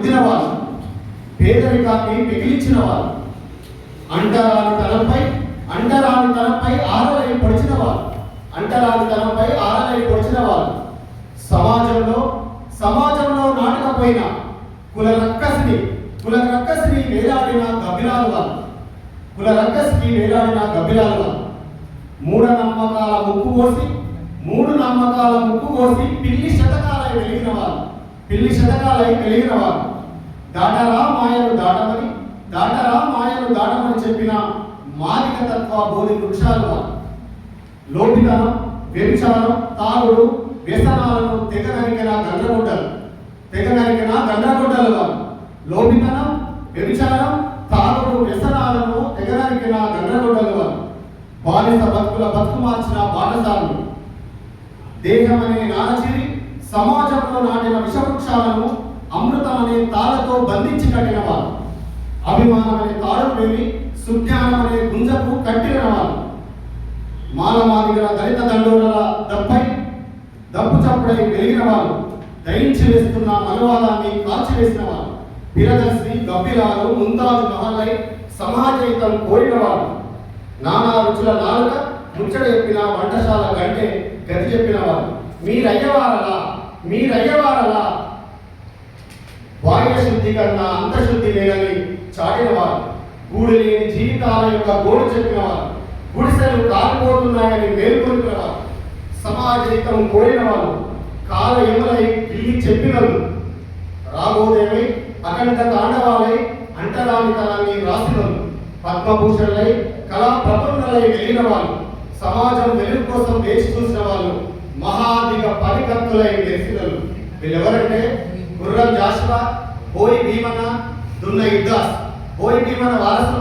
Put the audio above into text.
రుద్దిన వాళ్ళు, పేదరికాన్ని మిగిలించిన వాళ్ళు, అంటరాని తనంపై ఆరలై పొడిచిన వాళ్ళు, సమాజంలో నాటకపోయిన కుల రక్కసిని వేలాడిన గబ్బిలాలు వాళ్ళు, మూడు నమ్మకాల ముక్కు కోసి పిల్లి శతకాలై వెలిగిన వాళ్ళు, దాటరా మాయను దాటమని చెప్పిన మాలిక తత్వ బోధి వృక్షాలు వాళ్ళు, లోపితనం, వ్యభిచారం, తాగుడు, వ్యసనాలను తెగ నరికిన గండ్రగొడ్డలు వాళ్ళు, లోపితనం, వ్యభిచారం, తాగుడు, వ్యసనాలను తెగ నరికిన గండ్రగొడ్డలు వాళ్ళు, బానిస బతుకు మార్చిన బాటసారులు, దేహమనే నారచిరి సమాజంలో నాటిన విషవృక్షాలను అమృతం అనే తాళతో బంధించి కట్టిన వాళ్ళు, అభిమానం అనే తాడు వేమి సుజ్ఞానం అనే గుంజకు కట్టిన వాళ్ళు, మానవాదిగల దళిత దండోరల దప్పు చప్పుడై వెలిగిన వాళ్ళు, దయించి వేస్తున్న మనవాదాన్ని కాల్చివేసిన వాళ్ళు, ప్రియదర్శి గబ్బిలాలు ముంతాజు మహల్లై సమాజయుతం కోరిన వాళ్ళు, నానా రుచుల నాలుక ముచ్చట చెప్పిన వంటశాల గంటే గతి చెప్పిన వాళ్ళు, మీరయ్యవారలా బాహ్య శుద్ధి కన్నా అంతఃశుద్ధి లేదని చాటిన వారు, గూడు లేని జీవితాల యొక్క గోడు చెప్పిన వారు, గుడిసెలు కాలిపోతున్నాయని మేల్కొల్పిన వారు, సమాజహితం కోరిన వాళ్ళు, కాల యములై పిల్లి చెప్పినలు, రాబోదేమై అఖండ తాండవాలై అంటరానితనాన్ని రాసినలు, పద్మభూషణులై కళా ప్రపన్నులై వెళ్ళిన వాళ్ళు, సమాజం వెలుగు కోసం వేచి చూసిన వాళ్ళు, మహాదిగ పరికర్తులై మెరిసినలు. వీళ్ళెవరంటే గుర్రం జాషువా, బోయి భీమన, దున్న ఇద్దాస్. బోయి భీమన వారసు